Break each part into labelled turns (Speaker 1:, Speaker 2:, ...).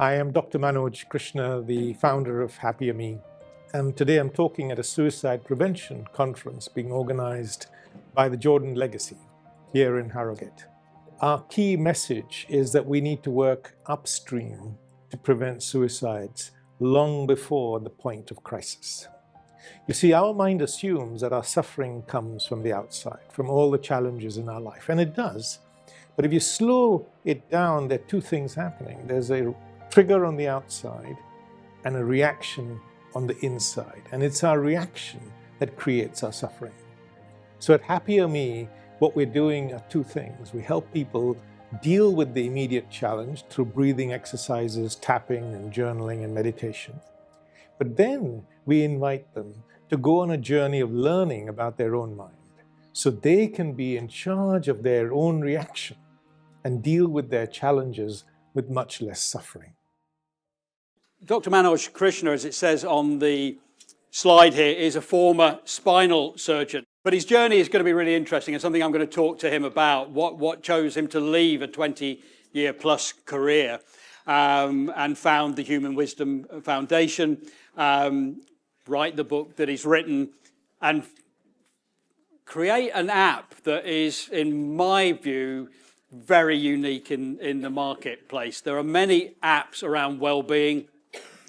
Speaker 1: I am Dr. Manoj Krishna, the founder of HappierMe, and today I'm talking at a suicide prevention conference being organized by the Jordan Legacy here in Harrogate. Our key message is that we need to work upstream to prevent suicides long before the point of crisis. You see, our mind assumes that our suffering comes from the outside, from all the challenges in our life, and it does. But if you slow it down, there are two things happening. There's a trigger on the outside and a reaction on the inside. And it's our reaction that creates our suffering. So at HappierMe, what we're doing are two things. We help people deal with the immediate challenge through breathing exercises, tapping and journaling and meditation. But then we invite them to go on a journey of learning about their own mind so they can be in charge of their own reaction and deal with their challenges with much less suffering.
Speaker 2: Dr. Manoj Krishna, as it says on the slide here, is a former spinal surgeon. But his journey is going to be really interesting and something I'm going to talk to him about, what chose him to leave a 20-year-plus career and found the Human Wisdom Foundation, write the book that he's written, and create an app that is, in my view, very unique in the marketplace. There are many apps around well-being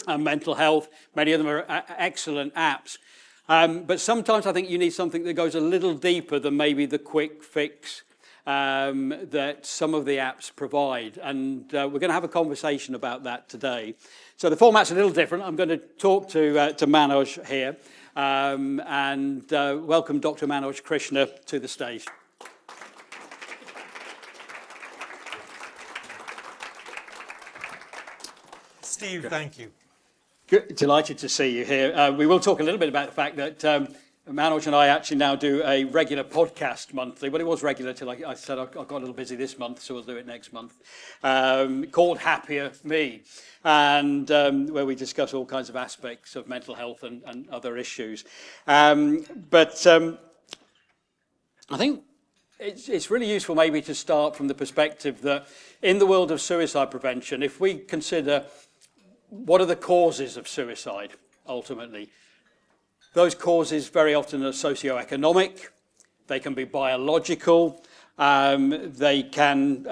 Speaker 2: and mental health. Many of them are excellent apps. But sometimes I think you need something that goes a little deeper than maybe the quick fix that some of the apps provide. And we're going to have a conversation about that today. So the format's a little different. I'm going to talk to Manoj here and welcome Dr. Manoj Krishna to the stage.
Speaker 1: Steve, thank you.
Speaker 2: Good. Delighted to see you here. We will talk a little bit about the fact that Manoj and I actually now do a regular podcast monthly. Well, it was regular till I said I got a little busy this month, so we'll do it next month, called HappierMe, and where we discuss all kinds of aspects of mental health and other issues. But I think it's really useful maybe to start from the perspective that in the world of suicide prevention, if we consider what are the causes of suicide, ultimately? Those causes very often are socioeconomic, they can be biological, they can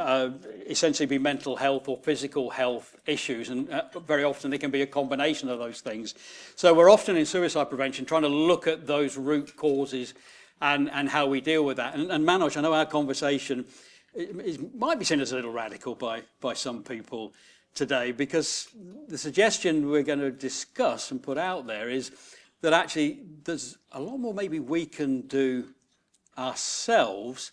Speaker 2: essentially be mental health or physical health issues, and very often they can be a combination of those things. So we're often in suicide prevention trying to look at those root causes and how we deal with that. And Manoj, I know our conversation it might be seen as a little radical by some people today, because the suggestion we're going to discuss and put out there is that actually there's a lot more maybe we can do ourselves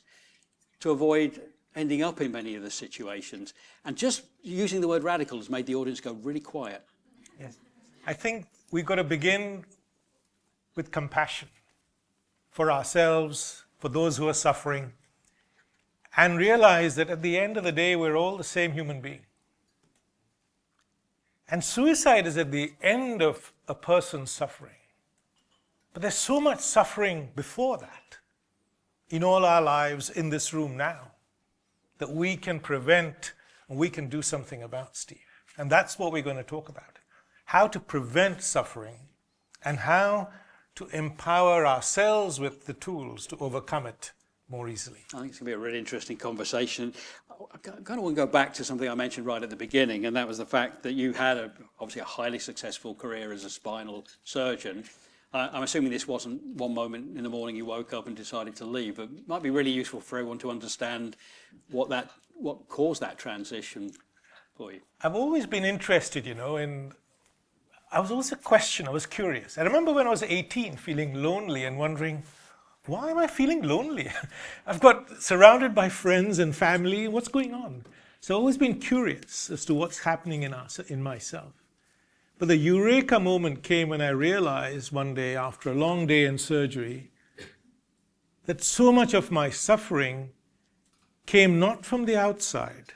Speaker 2: to avoid ending up in many of the situations. And just using the word radical has made the audience go really quiet.
Speaker 1: Yes. I think we've got to begin with compassion for ourselves, for those who are suffering, and realize that at the end of the day, we're all the same human being. And suicide is at the end of a person's suffering. But there's so much suffering before that in all our lives in this room now that we can prevent and we can do something about, Steve. And that's what we're going to talk about. How to prevent suffering and how to empower ourselves with the tools to overcome it more easily.
Speaker 2: I think it's going to be a really interesting conversation. I kind of want to go back to something I mentioned right at the beginning, and that was the fact that you had obviously a highly successful career as a spinal surgeon. I'm assuming this wasn't one moment in the morning you woke up and decided to leave, but it might be really useful for everyone to understand what caused that transition for you.
Speaker 1: I've always been interested, I was always a question, I was curious. I remember when I was 18 feeling lonely and wondering, why am I feeling lonely? I've got surrounded by friends and family. What's going on? So I've always been curious as to what's happening in myself. But the eureka moment came when I realized one day after a long day in surgery that so much of my suffering came not from the outside,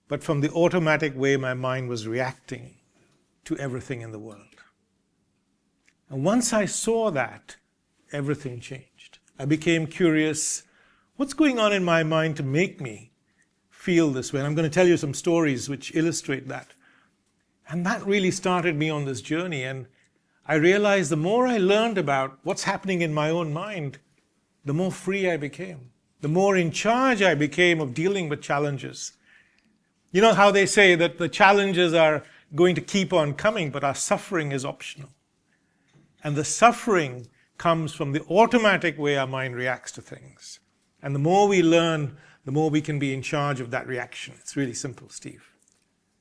Speaker 1: but from the automatic way my mind was reacting to everything in the world. And once I saw that, everything changed. I became curious, what's going on in my mind to make me feel this way? And I'm going to tell you some stories which illustrate that. And that really started me on this journey. And I realized the more I learned about what's happening in my own mind, the more free I became, the more in charge I became of dealing with challenges. You know how they say that the challenges are going to keep on coming, but our suffering is optional. And the suffering comes from the automatic way our mind reacts to things. And the more we learn, the more we can be in charge of that reaction. It's really simple, Steve.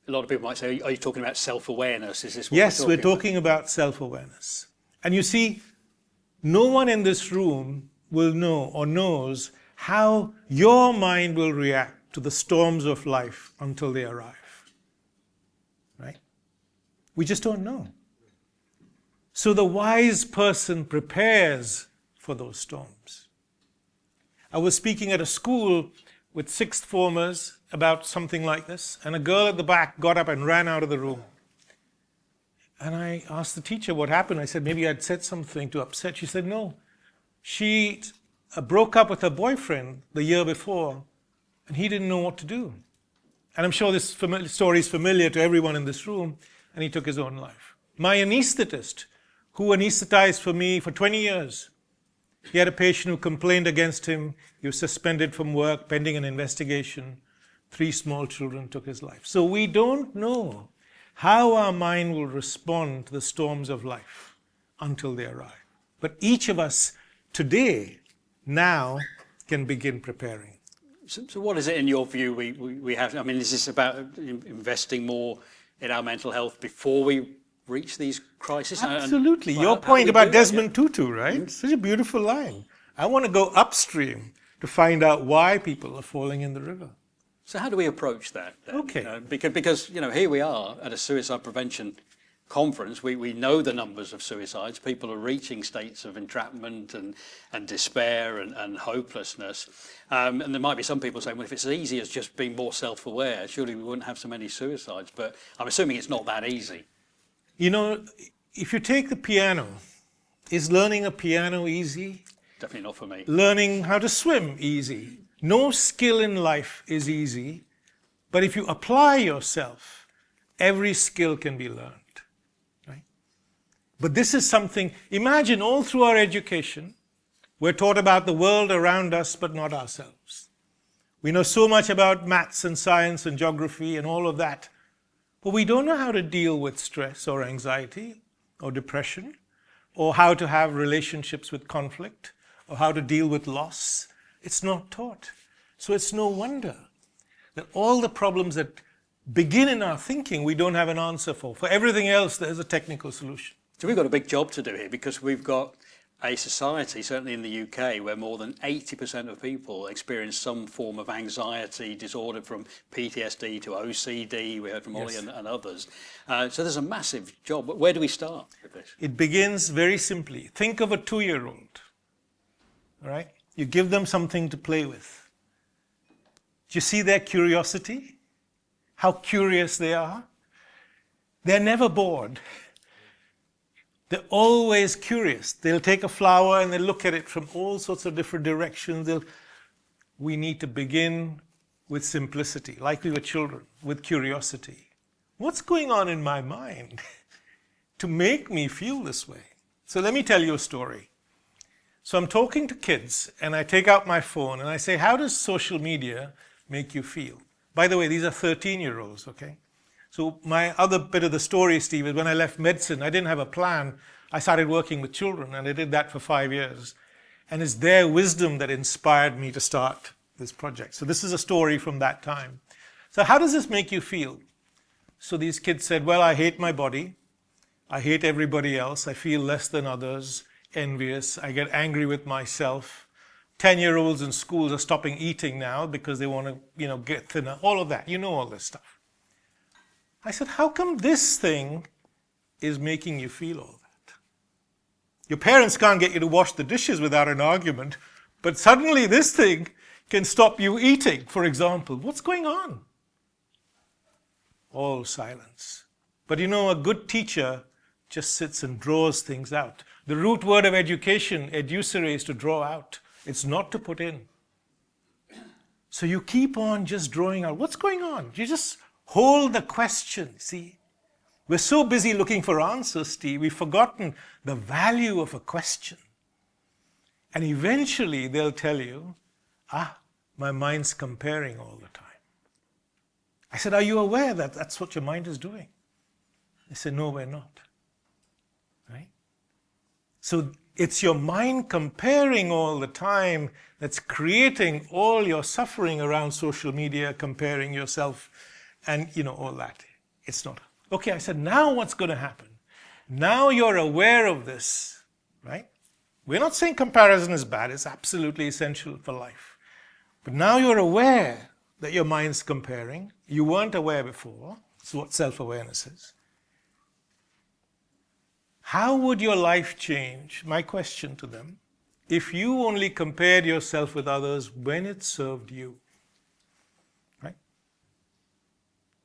Speaker 2: A lot of people might say, are you talking about self-awareness? Is this what
Speaker 1: Yes,
Speaker 2: we're
Speaker 1: we're talking about self-awareness. And you see, no one in this room will know or knows how your mind will react to the storms of life until they arrive. Right? We just don't know. So the wise person prepares for those storms. I was speaking at a school with sixth formers about something like this, and a girl at the back got up and ran out of the room. And I asked the teacher what happened. I said, maybe I'd said something to upset. She said, no. She broke up with her boyfriend the year before, and he didn't know what to do. And I'm sure this story is familiar to everyone in this room, and he took his own life. My anesthetist, who anesthetized for me for 20 years, he had a patient who complained against him. He was suspended from work, pending an investigation. 3 small children took his life. So we don't know how our mind will respond to the storms of life until they arrive. But each of us today, now, can begin preparing.
Speaker 2: So what is it in your view we have? I mean, is this about investing more in our mental health before we reach these crises?
Speaker 1: Absolutely.
Speaker 2: And,
Speaker 1: your point about Desmond Tutu, right? Mm-hmm. Such a beautiful line. I want to go upstream to find out why people are falling in the river.
Speaker 2: So how do we approach that then?
Speaker 1: Okay.
Speaker 2: Because here we are at a suicide prevention conference. We know the numbers of suicides. People are reaching states of entrapment and despair and hopelessness. And there might be some people saying, well, if it's as easy as just being more self-aware, surely we wouldn't have so many suicides. But I'm assuming it's not that easy.
Speaker 1: You know, if you take the piano, is learning a piano easy?
Speaker 2: Definitely not for me.
Speaker 1: Learning how to swim, easy. No skill in life is easy, but if you apply yourself, every skill can be learned, right? But this is something, imagine all through our education, we're taught about the world around us, but not ourselves. We know so much about maths and science and geography and all of that, but we don't know how to deal with stress or anxiety or depression, or how to have relationships with conflict, or how to deal with loss. It's not taught. So it's no wonder that all the problems that begin in our thinking, we don't have an answer for. For everything else, there's a technical solution.
Speaker 2: So we've got a big job to do here, because we've got a society, certainly in the UK, where more than 80% of people experience some form of anxiety disorder, from PTSD to OCD. We heard from Ollie and others. So there's a massive job. But where do we start with this?
Speaker 1: It begins very simply. Think of a 2-year-old, all right? You give them something to play with. Do you see their curiosity? How curious they are? They're never bored. They're always curious. They'll take a flower and they'll look at it from all sorts of different directions. We need to begin with simplicity, like we were children, with curiosity. What's going on in my mind to make me feel this way? So let me tell you a story. So I'm talking to kids and I take out my phone and I say, how does social media make you feel? By the way, these are 13-year-olds, okay? So my other bit of the story, Steve, is when I left medicine, I didn't have a plan. I started working with children, and I did that for 5 years. And it's their wisdom that inspired me to start this project. So this is a story from that time. So how does this make you feel? So these kids said, well, I hate my body. I hate everybody else. I feel less than others, envious. I get angry with myself. 10-year-olds in schools are stopping eating now because they want to, get thinner. All of that. You know all this stuff. I said, how come this thing is making you feel all that? Your parents can't get you to wash the dishes without an argument, but suddenly this thing can stop you eating, for example. What's going on? All silence. But a good teacher just sits and draws things out. The root word of education, educere, is to draw out. It's not to put in. So you keep on just drawing out. What's going on? You just hold the question, see? We're so busy looking for answers, Steve, we've forgotten the value of a question. And eventually they'll tell you, my mind's comparing all the time. I said, are you aware that that's what your mind is doing? They said, no, we're not. Right? So it's your mind comparing all the time that's creating all your suffering around social media, comparing yourself and, all that. It's not. Okay, I said, now what's going to happen? Now you're aware of this, right? We're not saying comparison is bad. It's absolutely essential for life. But now you're aware that your mind's comparing. You weren't aware before. That's what self-awareness is. How would your life change, my question to them, if you only compared yourself with others when it served you? Right?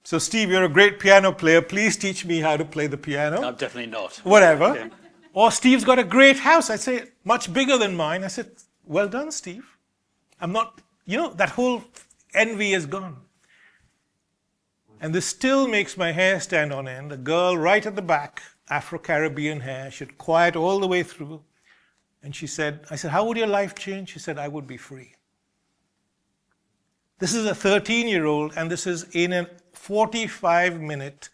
Speaker 1: So, Steve, you're a great piano player. Please teach me how to play the piano.
Speaker 2: I'm definitely not.
Speaker 1: Whatever.
Speaker 2: Yeah.
Speaker 1: Or Steve's got a great house. I'd say, much bigger than mine. I said, well done, Steve. I'm not, that whole envy is gone. And this still makes my hair stand on end. A girl right at the back, Afro-Caribbean hair, she had quiet all the way through. And I said, how would your life change? She said, I would be free. This is a 13-year-old, and this is in a 45-minute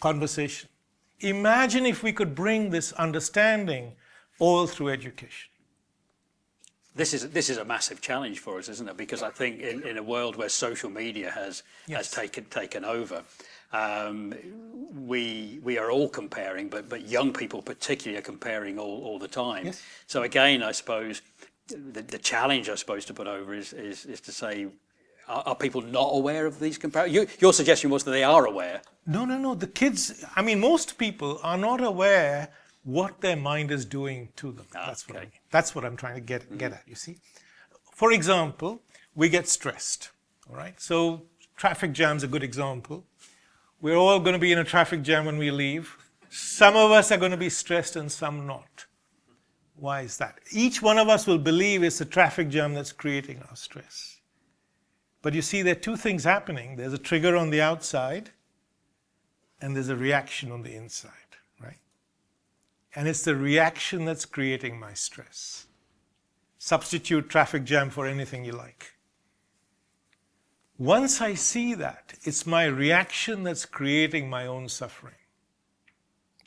Speaker 1: conversation. Imagine if we could bring this understanding all through education.
Speaker 2: This is a massive challenge for us, isn't it? Because I think in a world where social media has taken over, we are all comparing, but young people particularly are comparing all the time.
Speaker 1: Yes.
Speaker 2: So again, I suppose the challenge I suppose to put over is to say, are people not aware of these comparisons? Your suggestion was that they are aware.
Speaker 1: No. The kids, most people are not aware what their mind is doing to them. That's what I'm trying to get at, you see. For example, we get stressed, all right? So traffic jam's a good example. We're all going to be in a traffic jam when we leave. Some of us are going to be stressed and some not. Why is that? Each one of us will believe it's the traffic jam that's creating our stress. But you see, there are two things happening. There's a trigger on the outside and there's a reaction on the inside. And it's the reaction that's creating my stress. Substitute traffic jam for anything you like. Once I see that, it's my reaction that's creating my own suffering.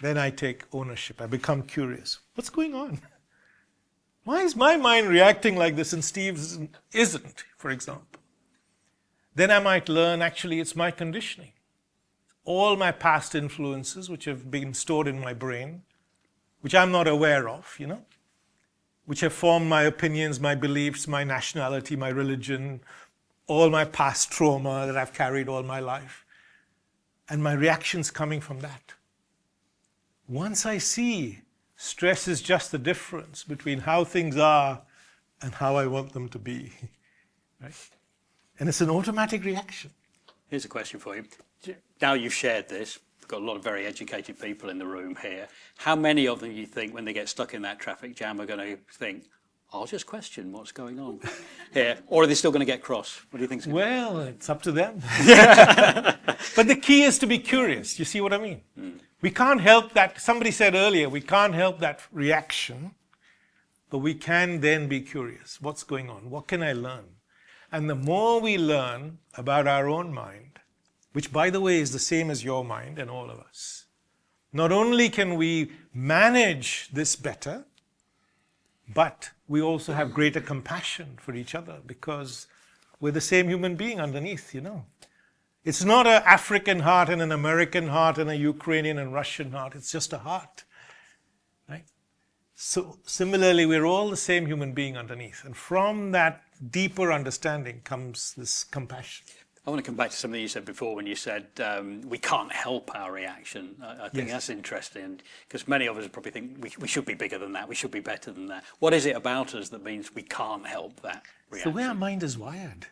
Speaker 1: Then I take ownership. I become curious. What's going on? Why is my mind reacting like this and Steve's isn't, for example? Then I might learn, actually, it's my conditioning. All my past influences, which have been stored in my brain, which I'm not aware of, which have formed my opinions, my beliefs, my nationality, my religion, all my past trauma that I've carried all my life. And my reactions coming from that. Once I see stress is just the difference between how things are and how I want them to be, right? And it's an automatic reaction.
Speaker 2: Here's a question for you. Now you've shared this, got a lot of very educated people in the room here. How many of them you think when they get stuck in that traffic jam are going to think, I'll just question what's going on here? Or are they still going to get cross? What do you think?
Speaker 1: Well, it's up to them. But the key is to be curious. You see what I mean? We can't help that. Somebody said earlier, we can't help that reaction, but we can then be curious. What's going on? What can I learn? And the more we learn about our own mind, which, by the way, is the same as your mind and all of us. Not only can we manage this better, but we also have greater compassion for each other because we're the same human being underneath, It's not an African heart and an American heart and a Ukrainian and Russian heart. It's just a heart, right? So similarly, we're all the same human being underneath. And from that deeper understanding comes this compassion.
Speaker 2: I want to come back to something you said before when you said we can't help our reaction. I think that's interesting because many of us probably think we should be bigger than that, we should be better than that. What is it about us that means we can't help that reaction?
Speaker 1: It's the way our mind is wired.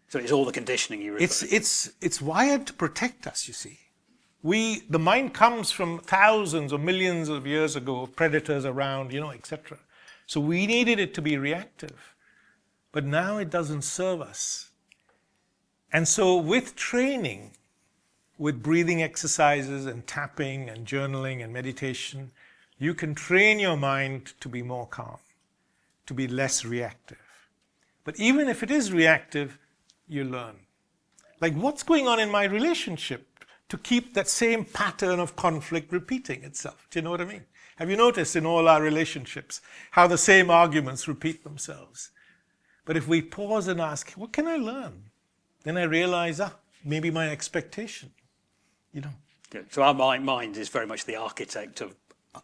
Speaker 2: So it's all the conditioning you refer to.
Speaker 1: It's wired to protect us, you see. The mind comes from thousands or millions of years ago, predators around, etc. So we needed it to be reactive. But now it doesn't serve us. And so with training, with breathing exercises and tapping and journaling and meditation, you can train your mind to be more calm, to be less reactive. But even if it is reactive, you learn. Like, what's going on in my relationship to keep that same pattern of conflict repeating itself? Do you know what I mean? Have you noticed in all our relationships how the same arguments repeat themselves? But if we pause and ask, what can I learn? Then I realize, maybe my expectation, you know.
Speaker 2: Good. So our mind is very much the architect of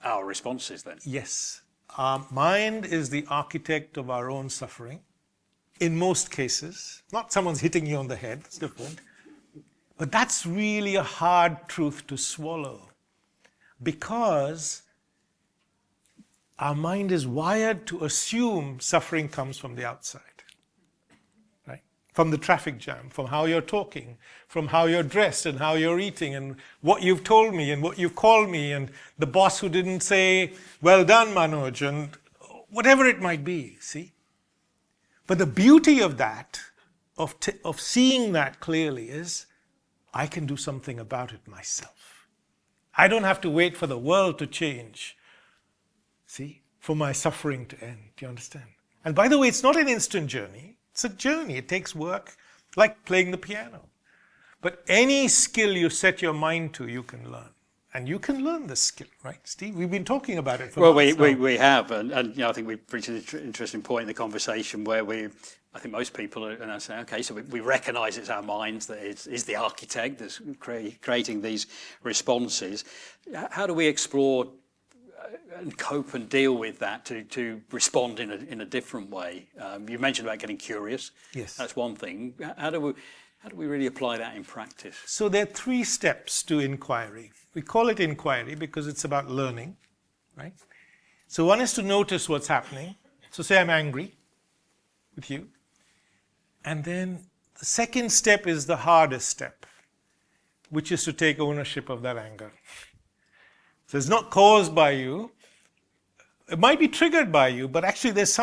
Speaker 2: our responses then?
Speaker 1: Yes. Our mind is the architect of our own suffering. In most cases, not someone's hitting you on the head, that's different. But that's really a hard truth to swallow, because our mind is wired to assume suffering comes from the outside, right? From the traffic jam, from how you're talking, from how you're dressed and how you're eating and what you've told me and what you've called me and the boss who didn't say, well done, Manoj, and whatever it might be, see? But the beauty of that, of seeing that clearly, is I can do something about it myself. I don't have to wait for the world to change, see, for my suffering to end. Do you understand? And by the way, it's not an instant journey. It's a journey. It takes work, like playing the piano. But any skill you set your mind to, you can learn. And you can learn this skill, right, Steve? We've been talking about it for months now.
Speaker 2: We have, and you know, I think we've reached an interesting point in the conversation where I think most people are, and I say, okay, so we recognise it's our minds that is the architect that's creating these responses. How do we explore and cope and deal with that to respond in a different way? You mentioned about getting curious.
Speaker 1: Yes.
Speaker 2: That's one thing. How do we really apply that in practice?
Speaker 1: So there are 3 steps to inquiry. We call it inquiry because it's about learning, right? So one is to notice what's happening. So say I'm angry with you. And then the second step is the hardest step, which is to take ownership of that anger. So it's not caused by you. It might be triggered by you, but actually there's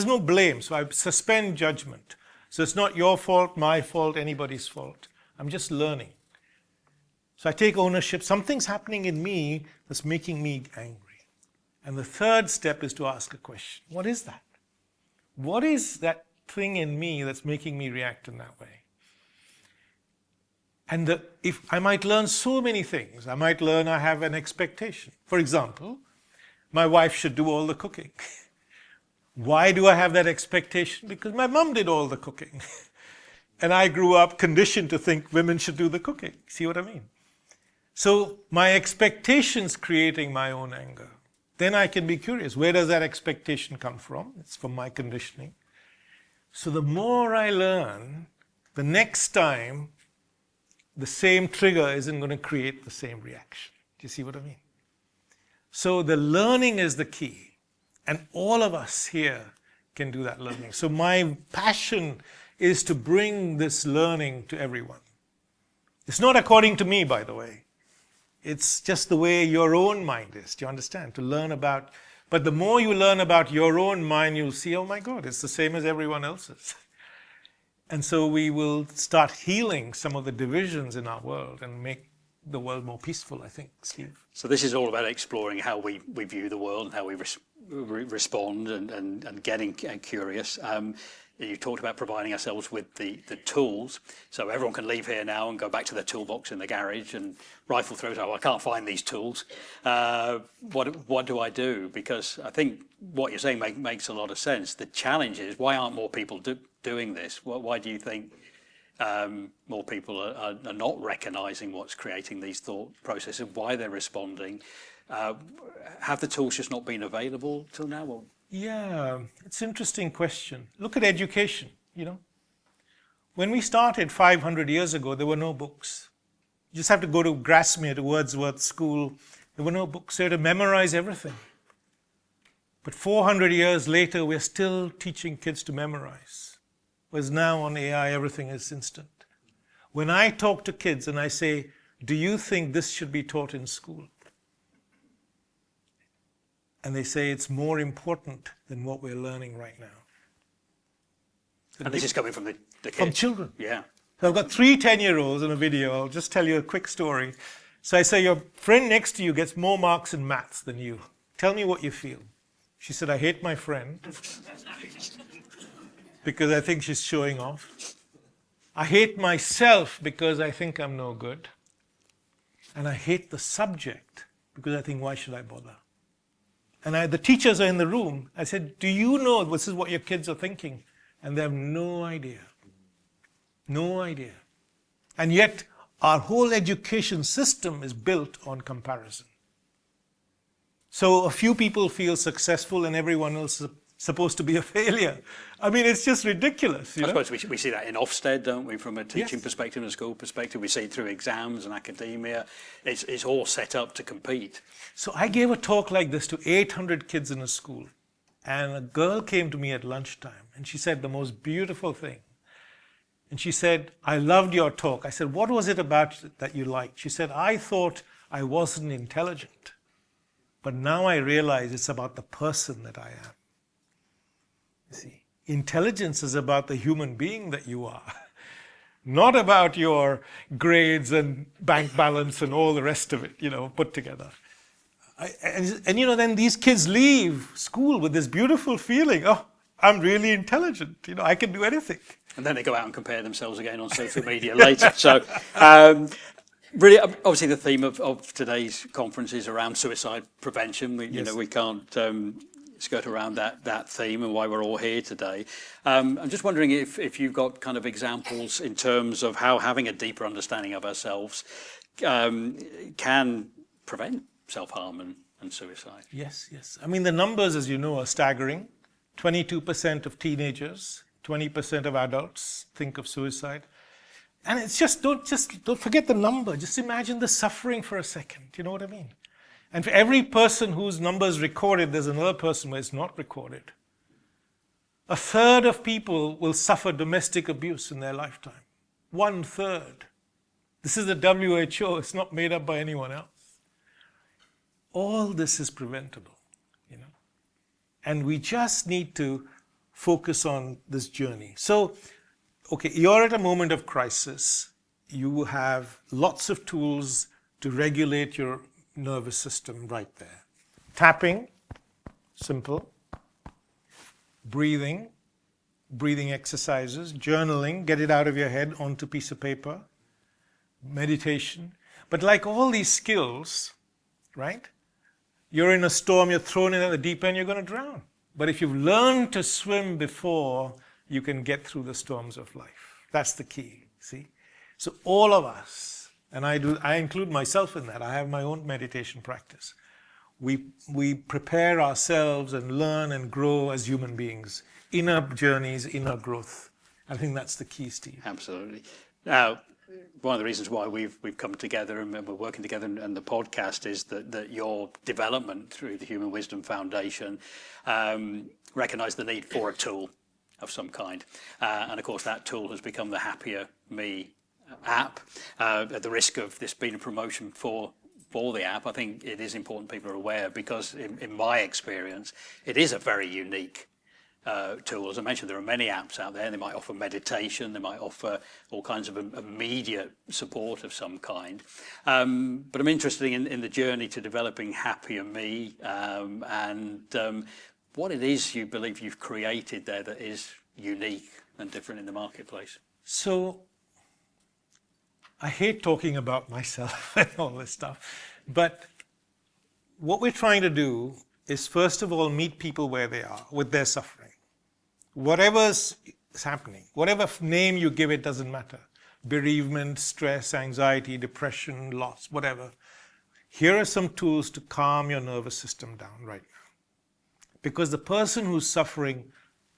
Speaker 1: no blame. So I suspend judgment. So it's not your fault, my fault, anybody's fault. I'm just learning. So I take ownership. Something's happening in me that's making me angry. And the third step is to ask a question. What is that? What is that thing in me that's making me react in that way? And if I might learn so many things. I might learn I have an expectation. For example, my wife should do all the cooking. Why do I have that expectation? Because my mom did all the cooking. And I grew up conditioned to think women should do the cooking. See what I mean? So my expectation's creating my own anger. Then I can be curious. Where does that expectation come from? It's from my conditioning. So the more I learn, the next time, the same trigger isn't going to create the same reaction. Do you see what I mean? So the learning is the key. And all of us here can do that learning. So my passion is to bring this learning to everyone. It's not according to me, by the way. It's just the way your own mind is. Do you understand? To learn about, but the more you learn about your own mind, you'll see, oh my God, it's the same as everyone else's. And so we will start healing some of the divisions in our world and make the world more peaceful, I think, Steve.
Speaker 2: So this is all about exploring how we view the world and how we respond and getting curious. You talked about providing ourselves with the tools, so everyone can leave here now and go back to their toolbox in the garage and rifle through. Oh, I can't find these tools. What do I do? Because I think what you're saying makes a lot of sense. The challenge is, why aren't more people doing this? Why do you think more people are not recognising what's creating these thought processes, why they're responding? Have the tools just not been available till now? Or?
Speaker 1: Yeah, it's an interesting question. Look at education, you know. When we started 500 years ago, there were no books. You just have to go to Grasmere, to Wordsworth School. There were no books. You had to memorize everything. But 400 years later, we're still teaching kids to memorize. Whereas now on AI, everything is instant. When I talk to kids and I say, do you think this should be taught in school? And they say it's more important than what we're learning right now.
Speaker 2: And this is coming from the kids?
Speaker 1: From children.
Speaker 2: Yeah.
Speaker 1: So I've got 3 10-year-olds in a video. I'll just tell you a quick story. So I say, your friend next to you gets more marks in maths than you. Tell me what you feel. She said, I hate my friend because I think she's showing off. I hate myself because I think I'm no good. And I hate the subject because I think, why should I bother? And the teachers are in the room. I said, do you know this is what your kids are thinking? And they have no idea. No idea. And yet, our whole education system is built on comparison. So a few people feel successful and everyone else is supposed to be a failure. I mean, it's just ridiculous.
Speaker 2: I suppose we see that in Ofsted, don't we, from a teaching perspective and a school perspective. We see it through exams and academia. It's all set up to compete.
Speaker 1: So I gave a talk like this to 800 kids in a school. And a girl came to me at lunchtime and she said the most beautiful thing. And she said, I loved your talk. I said, what was it about it that you liked? She said, I thought I wasn't intelligent. But now I realize it's about the person that I am. You see, intelligence is about the human being that you are, not about your grades and bank balance and all the rest of it, put together. And then these kids leave school with this beautiful feeling, oh, I'm really intelligent, I can do anything.
Speaker 2: And then they go out and compare themselves again on social media later. So, really, obviously, the theme of today's conference is around suicide prevention. We can't skirt around that theme and why we're all here today. I'm just wondering if you've got kind of examples in terms of how having a deeper understanding of ourselves can prevent self-harm and suicide.
Speaker 1: Yes. I mean, the numbers, as you know, are staggering. 22% of teenagers, 20% of adults think of suicide. And it's don't forget the number. Just imagine the suffering for a second. You know what I mean? And for every person whose number is recorded, there's another person where it's not recorded. 1/3 of people will suffer domestic abuse in their lifetime. 1/3. This is the WHO. It's not made up by anyone else. All this is preventable, And we just need to focus on this journey. So, okay, you're at a moment of crisis. You have lots of tools to regulate your nervous system right there. Tapping, simple. Breathing exercises. Journaling, get it out of your head onto a piece of paper. Meditation. But like all these skills, right? You're in a storm, you're thrown in at the deep end, you're going to drown. But if you've learned to swim before, you can get through the storms of life. That's the key, see? So all of us, and I include myself in that. I have my own meditation practice. We prepare ourselves and learn and grow as human beings. Inner journeys, inner growth. I think that's the key, Steve.
Speaker 2: Absolutely. Now, one of the reasons why we've come together and we're working together and the podcast is that your development through the Human Wisdom Foundation recognised the need for a tool of some kind. And of course, that tool has become the HappierMe app. At the risk of this being a promotion for the app, I think it is important people are aware because in my experience, it is a very unique tool. As I mentioned, there are many apps out there. They might offer meditation. They might offer all kinds of immediate support of some kind. But I'm interested in the journey to developing HappierMe and what it is you believe you've created there that is unique and different in the marketplace.
Speaker 1: So I hate talking about myself and all this stuff, but what we're trying to do is first of all meet people where they are with their suffering. Whatever's happening, whatever name you give it doesn't matter. Bereavement, stress, anxiety, depression, loss, whatever. Here are some tools to calm your nervous system down right now. Because the person who's suffering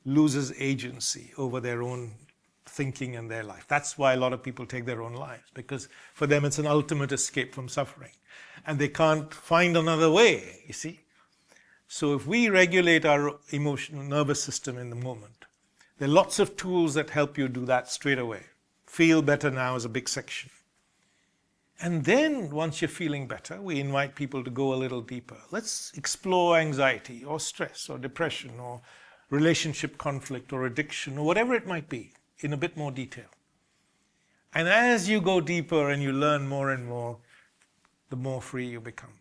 Speaker 1: loses agency over their own thinking and their life. That's why a lot of people take their own lives, because for them it's an ultimate escape from suffering. And they can't find another way, you see. So if we regulate our emotional nervous system in the moment, there are lots of tools that help you do that straight away. Feel better now is a big section. And then once you're feeling better, we invite people to go a little deeper. Let's explore anxiety or stress or depression or relationship conflict or addiction or whatever it might be in a bit more detail. And as you go deeper and you learn more and more, the more free you become.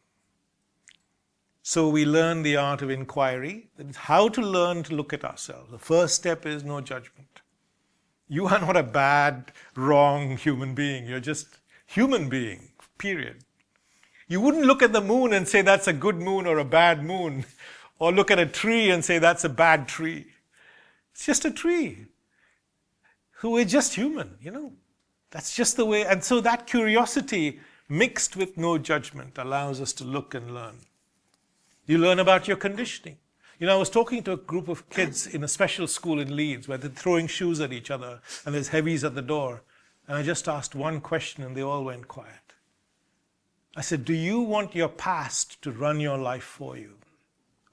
Speaker 1: So we learn the art of inquiry. It's how to learn to look at ourselves. The first step is no judgment. You are not a bad, wrong human being. You're just human being, period. You wouldn't look at the moon and say that's a good moon or a bad moon, or look at a tree and say that's a bad tree. It's just a tree. So we're just human, That's just the way. And so that curiosity mixed with no judgment allows us to look and learn. You learn about your conditioning. I was talking to a group of kids in a special school in Leeds where they're throwing shoes at each other and there's heavies at the door. And I just asked one question and they all went quiet. I said, do you want your past to run your life for you?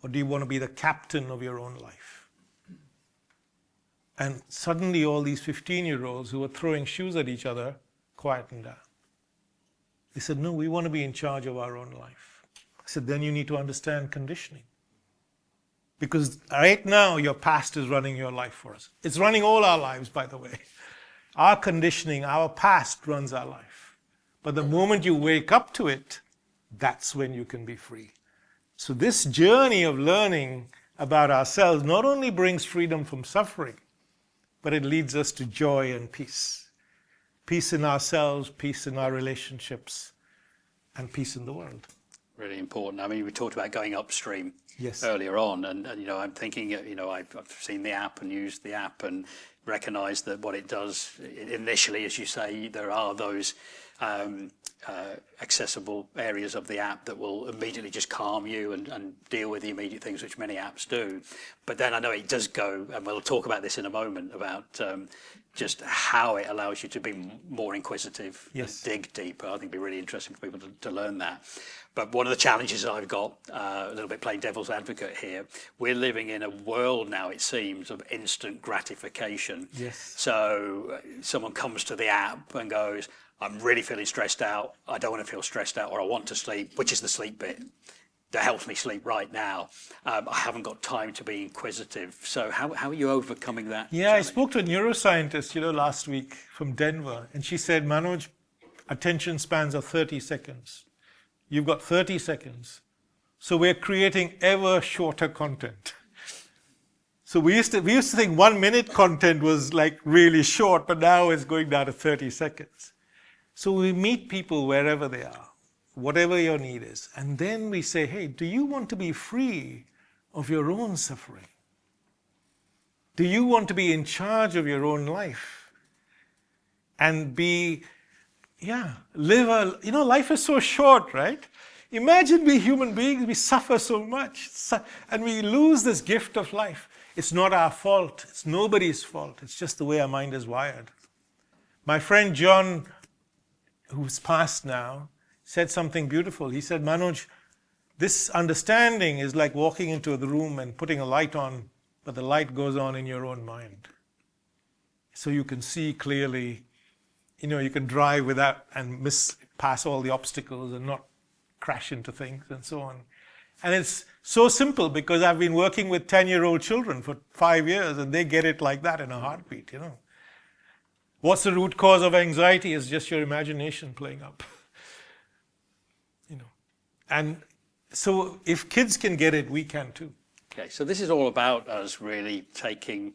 Speaker 1: Or do you want to be the captain of your own life? And suddenly all these 15-year-olds who were throwing shoes at each other quietened down. They said, no, we want to be in charge of our own life. I said, then you need to understand conditioning. Because right now your past is running your life for us. It's running all our lives, by the way. Our conditioning, our past runs our life. But the moment you wake up to it, that's when you can be free. So this journey of learning about ourselves not only brings freedom from suffering, but it leads us to joy and peace. Peace in ourselves, peace in our relationships, and peace in the world.
Speaker 2: Really important. I mean, we talked about going upstream
Speaker 1: Yes.
Speaker 2: earlier on, and I'm thinking, I've seen the app and used the app and recognized that what it does initially, as you say, there are those accessible areas of the app that will immediately just calm you and deal with the immediate things, which many apps do. But then I know it does go, and we'll talk about this in a moment, about just how it allows you to be more inquisitive,
Speaker 1: yes,
Speaker 2: and dig deeper. I think it'd be really interesting for people to learn that. But one of the challenges I've got, a little bit playing devil's advocate here, we're living in a world now, it seems, of instant gratification.
Speaker 1: Yes.
Speaker 2: So someone comes to the app and goes, I'm really feeling stressed out, I don't want to feel stressed out, or I want to sleep, which is the sleep bit that helps me sleep right now. I haven't got time to be inquisitive. So how are you overcoming that?
Speaker 1: Yeah, challenge? I spoke to a neuroscientist, last week from Denver, and she said, Manoj, attention spans are 30 seconds. You've got 30 seconds. So we're creating ever shorter content. So we used to think 1 minute content was like really short, but now it's going down to 30 seconds. So we meet people wherever they are, whatever your need is. And then we say, hey, do you want to be free of your own suffering? Do you want to be in charge of your own life? And life is so short, right? Imagine we human beings, we suffer so much, and we lose this gift of life. It's not our fault. It's nobody's fault. It's just the way our mind is wired. My friend John, who's passed now, said something beautiful. He said, Manoj, this understanding is like walking into the room and putting a light on, but the light goes on in your own mind. So you can see clearly, you can drive without and pass all the obstacles and not crash into things and so on. And it's so simple because I've been working with 10-year-old children for 5 years and they get it like that in a heartbeat, What's the root cause of anxiety is just your imagination playing up. And so if kids can get it, we can too.
Speaker 2: Okay, so this is all about us really taking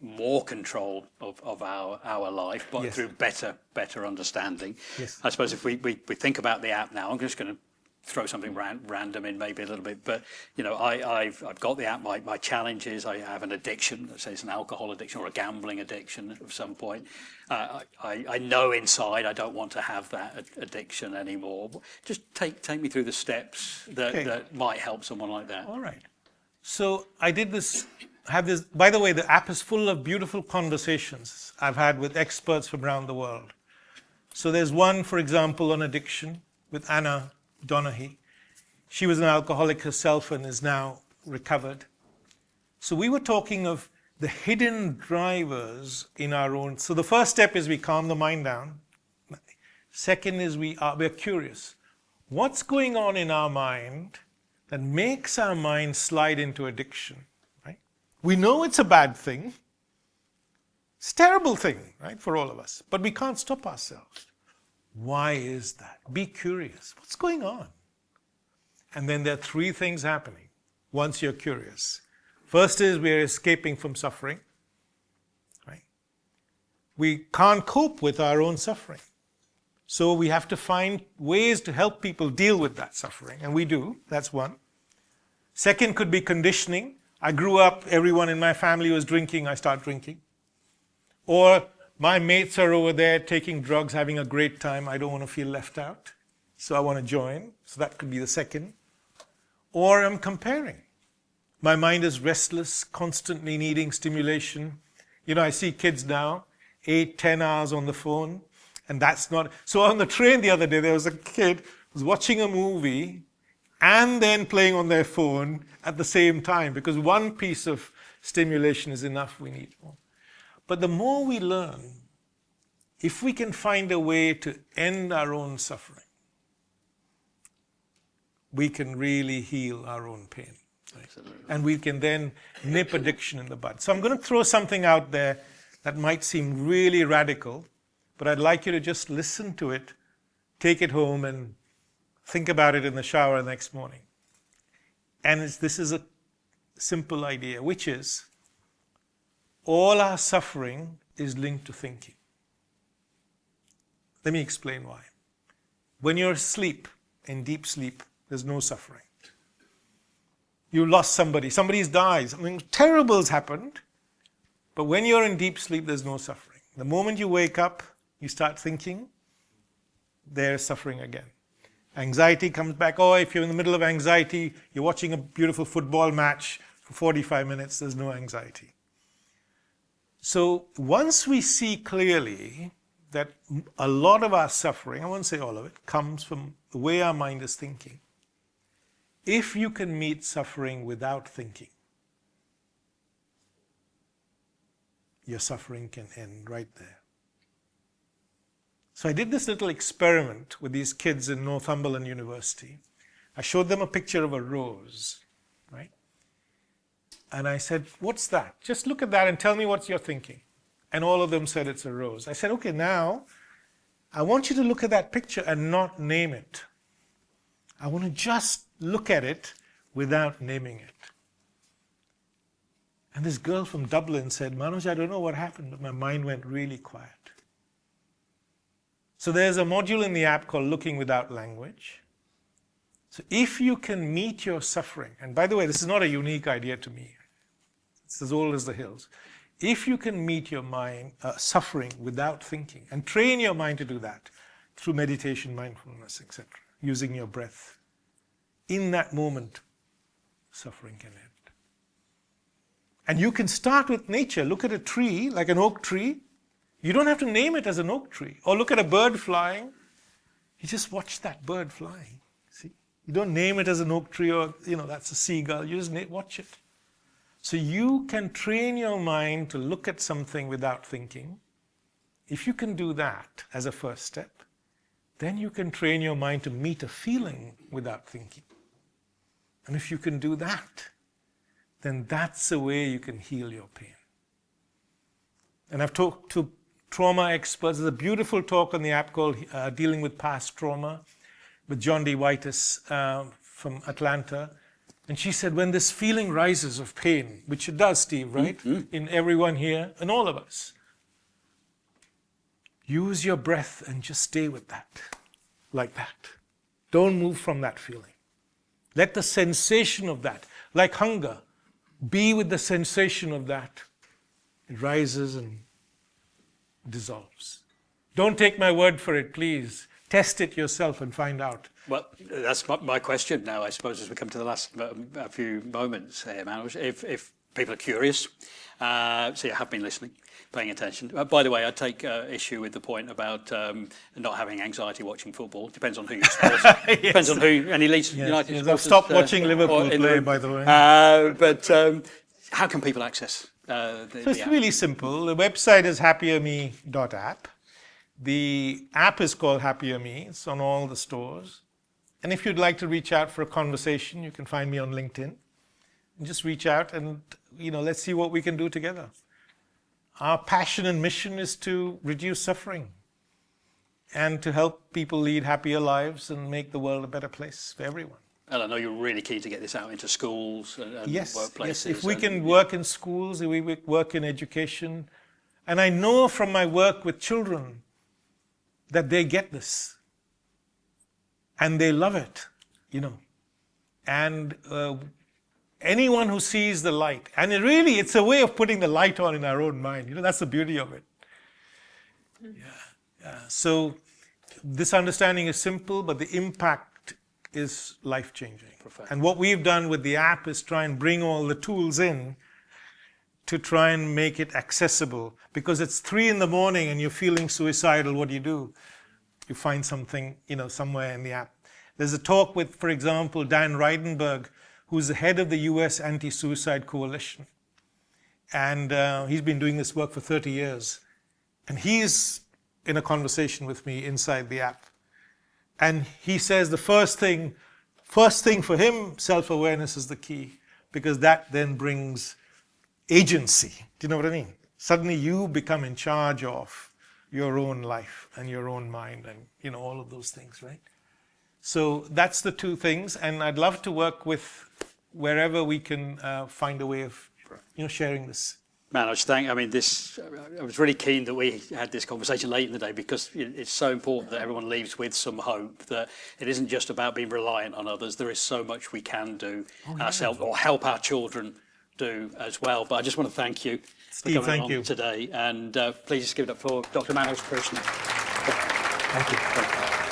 Speaker 2: more control of our life, but
Speaker 1: Yes.
Speaker 2: through better understanding.
Speaker 1: Yes.
Speaker 2: I suppose if we think about the app now, I'm just going to throw something random in maybe a little bit, but I've got the app. My challenge is I have an addiction. Let's say it's an alcohol addiction or a gambling addiction at some point. I know inside I don't want to have that addiction anymore. Just take me through the steps that might help someone like that.
Speaker 1: All right. So I did this. By the way, the app is full of beautiful conversations I've had with experts from around the world. So there's one, for example, on addiction with Anna Donaghy. She was an alcoholic herself and is now recovered. So we were talking of the hidden drivers in our own. So the first step is we calm the mind down. Second is we're curious. What's going on in our mind that makes our mind slide into addiction? Right? We know it's a bad thing. It's a terrible thing, right, for all of us. But we can't stop ourselves. Why is that? Be curious. What's going on? And then there are three things happening once you're curious. First is we're escaping from suffering. Right? We can't cope with our own suffering. So we have to find ways to help people deal with that suffering. And we do. That's one. Second could be conditioning. I grew up, everyone in my family was drinking, I start drinking. Or my mates are over there taking drugs, having a great time. I don't want to feel left out. So I want to join. So that could be the second. Or I'm comparing. My mind is restless, constantly needing stimulation. You know, I see kids now, 8, 10 hours on the phone. And that's not... So on the train the other day, there was a kid who was watching a movie and then playing on their phone at the same time. Because one piece of stimulation is enough, we need more. But the more we learn, if we can find a way to end our own suffering, we can really heal our own pain. Right? And we can then nip addiction in the bud. So I'm going to throw something out there that might seem really radical, but I'd like you to just listen to it, take it home, and think about it in the shower the next morning. And this is a simple idea, which is, all our suffering is linked to thinking. Let me explain why. When you're asleep, in deep sleep, there's no suffering. You lost somebody, somebody's died, something terrible has happened, but when you're in deep sleep, there's no suffering. The moment you wake up, you start thinking, there's suffering again. Anxiety comes back. Oh, if you're in the middle of anxiety, you're watching a beautiful football match for 45 minutes, there's no anxiety. So once we see clearly that a lot of our suffering, I won't say all of it, comes from the way our mind is thinking. If you can meet suffering without thinking, your suffering can end right there. So I did this little experiment with these kids in Northumberland University. I showed them a picture of a rose, right? And I said, what's that? Just look at that and tell me what you're thinking. And all of them said it's a rose. I said, okay, now I want you to look at that picture and not name it. I want to just look at it without naming it. And this girl from Dublin said, Manoj, I don't know what happened, but my mind went really quiet. So there's a module in the app called Looking Without Language. So if you can meet your suffering, and by the way, this is not a unique idea to me. It's as old as the hills. If you can meet your mind, suffering without thinking, and train your mind to do that through meditation, mindfulness, etc., using your breath, in that moment, suffering can end. And you can start with nature. Look at a tree, like an oak tree. You don't have to name it as an oak tree. Or look at a bird flying. You just watch that bird flying. See? You don't name it as an oak tree or, that's a seagull. You just watch it. So you can train your mind to look at something without thinking. If you can do that as a first step, then you can train your mind to meet a feeling without thinking. And if you can do that, then that's the way you can heal your pain. And I've talked to trauma experts. There's a beautiful talk on the app called Dealing with Past Trauma with John D. Whitus from Atlanta. And she said, when this feeling rises of pain, which it does, Steve, right? Mm-hmm. In everyone here and all of us, use your breath and just stay with that, like that. Don't move from that feeling. Let the sensation of that, like hunger, be with the sensation of that. It rises and dissolves. Don't take my word for it, please. Test it yourself and find out.
Speaker 2: Well, that's my question now, I suppose, as we come to the last few moments here, Manoj. If people are curious, so you have been listening, paying attention. By the way, I take issue with the point about not having anxiety watching football. Depends on who you support.
Speaker 1: Yes.
Speaker 2: Depends on who any Leeds United supporters.
Speaker 1: I've stopped watching Liverpool play, by the way.
Speaker 2: But how can people access
Speaker 1: So it's really simple. The website is HappierMe.app. The app is called HappierMe. It's on all the stores. And if you'd like to reach out for a conversation, you can find me on LinkedIn. And just reach out and, let's see what we can do together. our passion and mission is to reduce suffering and to help people lead happier lives and make the world a better place for everyone.
Speaker 2: And I know you're really keen to get this out into schools and workplaces.
Speaker 1: Yes, if we can work in schools, if we work in education, and I know from my work with children that they get this and they love it, and anyone who sees the light, and it's a way of putting the light on in our own mind, that's the beauty of it. So this understanding is simple, but the impact is life-changing. And what we've done with the app is try and bring all the tools in to try and make it accessible. Because it's 3 a.m. and you're feeling suicidal, what do? You find something, somewhere in the app. There's a talk with, for example, Dan Reidenberg, who's the head of the US Anti-Suicide Coalition. And he's been doing this work for 30 years. And he's in a conversation with me inside the app. And he says the first thing for him, self-awareness is the key, because that then brings agency. Do you know what I mean? Suddenly you become in charge of your own life and your own mind and, all of those things, right? So that's the 2 things. And I'd love to work with wherever we can find a way of, sharing this.
Speaker 2: Manoj, I was really keen that we had this conversation late in the day, because it's so important that everyone leaves with some hope that it isn't just about being reliant on others. There is so much we can do ourselves, or help our children do as well. But I just want to thank you for coming on today. And please just give it up for Dr. Manoj Krishna.
Speaker 1: Thank you.